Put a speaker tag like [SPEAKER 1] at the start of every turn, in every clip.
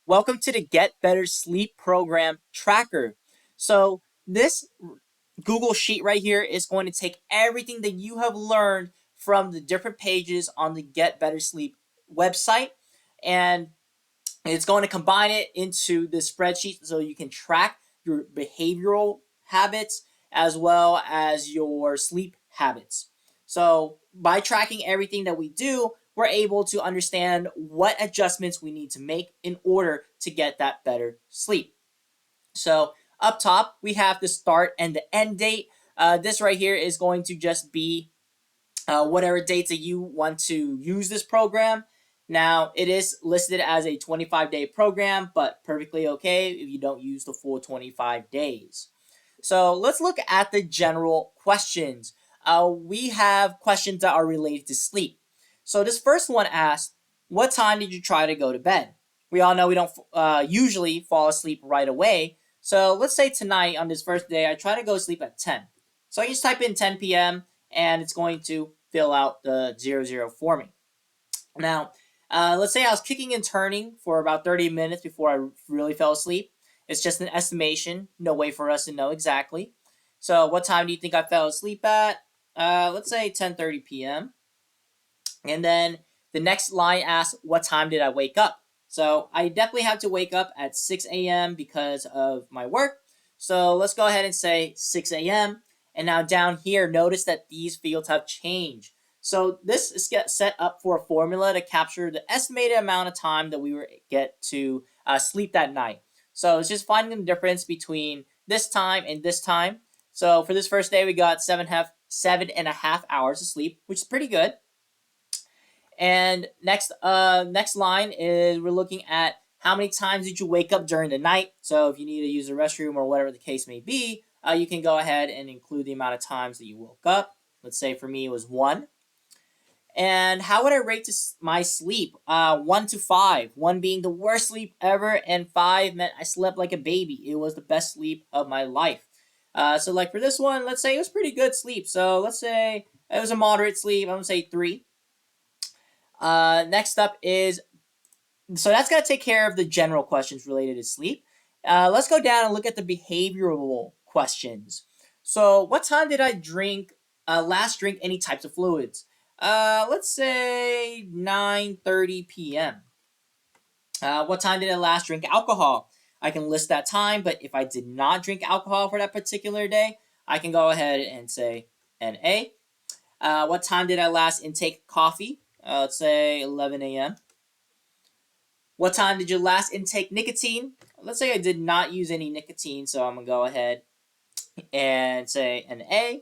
[SPEAKER 1] Welcome to the Get Better Sleep Program Tracker. So, this Google Sheet right here is going to take everything that you have learned from the different pages on the Get Better Sleep website, and it's going to combine it into this spreadsheet so you can track your behavioral habits as well as your sleep habits. So, by tracking everything that we do, we're able to understand what adjustments we need to make in order to get that better sleep. So, up top, we have the start and the end date. This right here is going to just be whatever dates that you want to use this program. Now, it is listed as a 25-day program, but perfectly okay if you don't use the full 25 days. So let's look at the general questions. We have questions that are related to sleep. So this first one asks, what time did you try to go to bed? We all know we don't usually fall asleep right away. So let's say tonight on this first day, I try to go to sleep at 10. So I just type in 10 p.m. and it's going to fill out the 00 for me. Now, let's say I was kicking and turning for about 30 minutes before I really fell asleep. It's just an estimation, no way for us to know exactly. So, what time do you think I fell asleep at? Let's say 10:30 p.m. And then the next line asks, what time did I wake up? So, I definitely have to wake up at 6 a.m. because of my work. So, let's go ahead and say 6 a.m. And now down here, notice that these fields have changed. So this is set up for a formula to capture the estimated amount of time that we will get to sleep that night. So it's just finding the difference between this time and this time. So for this first day, we got 7.5 hours of sleep, which is pretty good. And next line is we're looking at how many times did you wake up during the night. So if you need to use the restroom or whatever the case may be, you can go ahead and include the amount of times that you woke up. Let's say for me it was 1. And how would I rate my sleep? 1 to 5. 1 being the worst sleep ever, and 5 meant I slept like a baby. It was the best sleep of my life. So like for this one, let's say it was pretty good sleep. So let's say it was a moderate sleep. I'm gonna say 3. Next up is, so that's gonna take care of the general questions related to sleep. Let's go down and look at the behavioral questions. So what time did I last drink any types of fluids? Let's say 9:30 p.m. What time did I last drink alcohol? I can list that time, but if I did not drink alcohol for that particular day, I can go ahead and say NA. What time did I last intake coffee? Let's say 11 a.m. What time did you last intake nicotine? Let's say I did not use any nicotine, so I'm going to go ahead and say NA.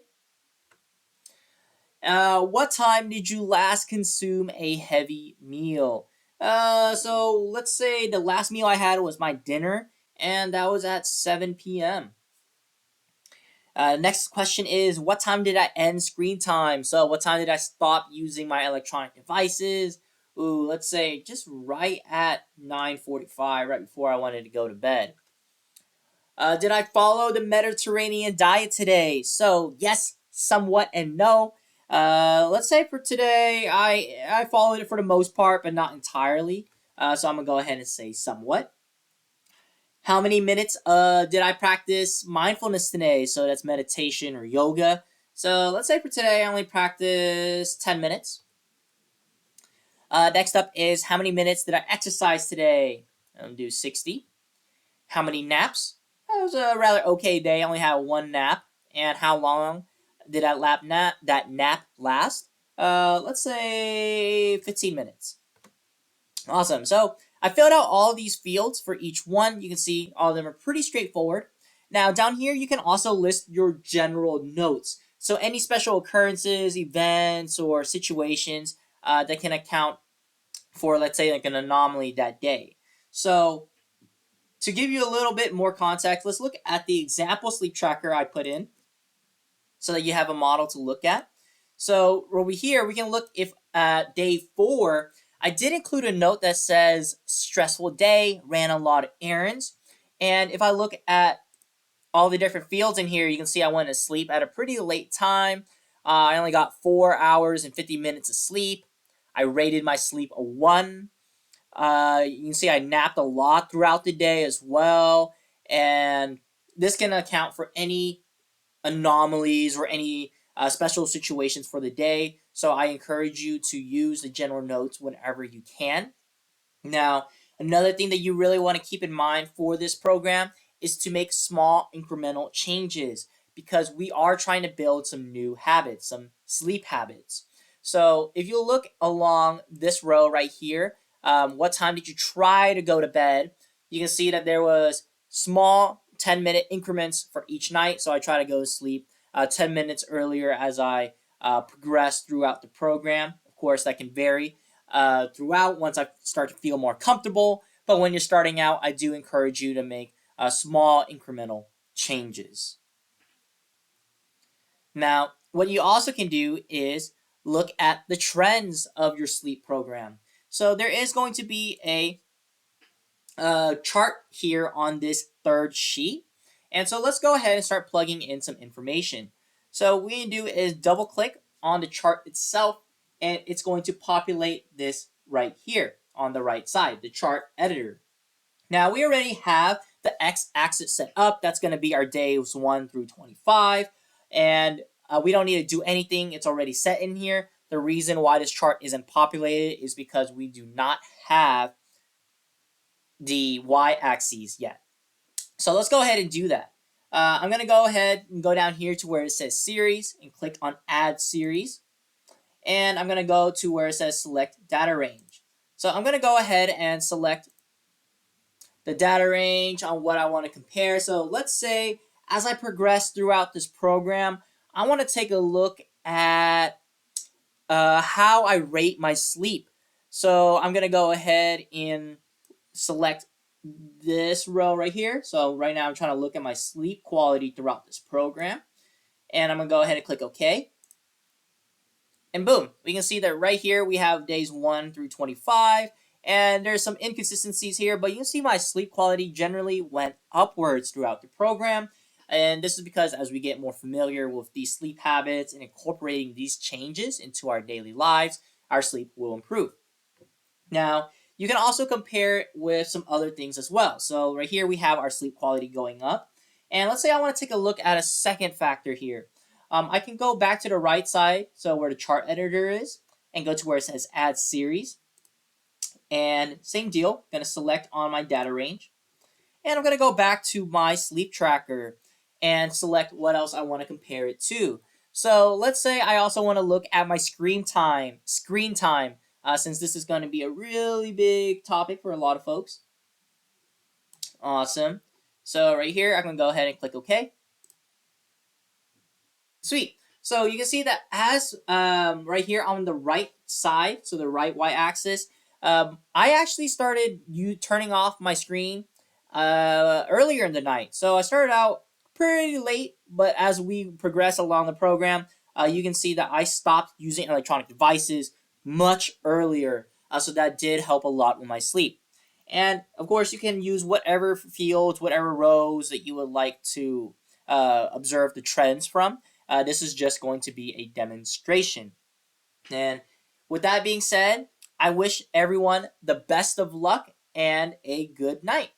[SPEAKER 1] What time did you last consume a heavy meal? So let's say the last meal I had was my dinner, and that was at 7 p.m. Next question is, what time did I end screen time? So what time did I stop using my electronic devices? Ooh, let's say just right at 9:45, right before I wanted to go to bed. Did I follow the Mediterranean diet today? So yes, somewhat, and no. Let's say for today, I followed it for the most part, but not entirely. So I'm gonna go ahead and say somewhat. How many minutes did I practice mindfulness today? So that's meditation or yoga. So let's say for today, I only practiced 10 minutes. Next up is how many minutes did I exercise today? I'm gonna do 60. How many naps? It was a rather okay day. I only had 1 nap. And how long did that nap last? Let's say 15 minutes. Awesome. So I filled out all these fields for each one. You can see all of them are pretty straightforward. Now down here, you can also list your general notes. So any special occurrences, events, or situations that can account for, let's say, like an anomaly that day. So to give you a little bit more context, let's look at the example sleep tracker I put in so that you have a model to look at. So over here, we can look if day 4, I did include a note that says stressful day, ran a lot of errands. And if I look at all the different fields in here, you can see I went to sleep at a pretty late time. I only got 4 hours and 50 minutes of sleep. I rated my sleep a 1. You can see I napped a lot throughout the day as well, and this can account for any anomalies or any special situations for the day. So I encourage you to use the general notes whenever you can. Now, another thing that you really want to keep in mind for this program is to make small incremental changes because we are trying to build some new habits, some sleep habits. So if you look along this row right here, what time did you try to go to bed? You can see that there was small 10-minute increments for each night. So I try to go to sleep 10 minutes earlier as I progress throughout the program. Of course, that can vary throughout once I start to feel more comfortable. But when you're starting out, I do encourage you to make small incremental changes. Now, what you also can do is look at the trends of your sleep program. So there is going to be a chart here on this third sheet. And so let's go ahead and start plugging in some information. So what we can do is double click on the chart itself, and it's going to populate this right here on the right side, the chart editor. Now we already have the x-axis set up. That's going to be our days 1 through 25. And we don't need to do anything. It's already set in here. The reason why this chart isn't populated is because we do not have the y-axis yet. So let's go ahead and do that. I'm going to go ahead and go down here to where it says series and click on add series. And I'm going to go to where it says select data range. So I'm going to go ahead and select the data range on what I want to compare. So let's say as I progress throughout this program, I want to take a look at how I rate my sleep. So I'm going to go ahead and select this row right here. So right now I'm trying to look at my sleep quality throughout this program. And I'm going to go ahead and click OK. And boom, we can see that right here we have days 1 through 25. And there's some inconsistencies here, but you can see my sleep quality generally went upwards throughout the program. And this is because as we get more familiar with these sleep habits and incorporating these changes into our daily lives, our sleep will improve. Now, you can also compare it with some other things as well. So right here we have our sleep quality going up. And let's say I want to take a look at a second factor here. I can go back to the right side, so where the chart editor is, and go to where it says add series. And same deal, going to select on my data range. And I'm going to go back to my sleep tracker and select what else I want to compare it to. So let's say I also want to look at my screen time, since this is going to be a really big topic for a lot of folks. Awesome. So right here, I'm going to go ahead and click OK. Sweet. So you can see that as right here on the right side, so the right y-axis, I actually started turning off my screen earlier in the night. So I started out pretty late, but as we progress along the program, you can see that I stopped using electronic devices much earlier. So that did help a lot with my sleep. And of course, you can use whatever fields, whatever rows that you would like to observe the trends from. This is just going to be a demonstration. And with that being said, I wish everyone the best of luck and a good night.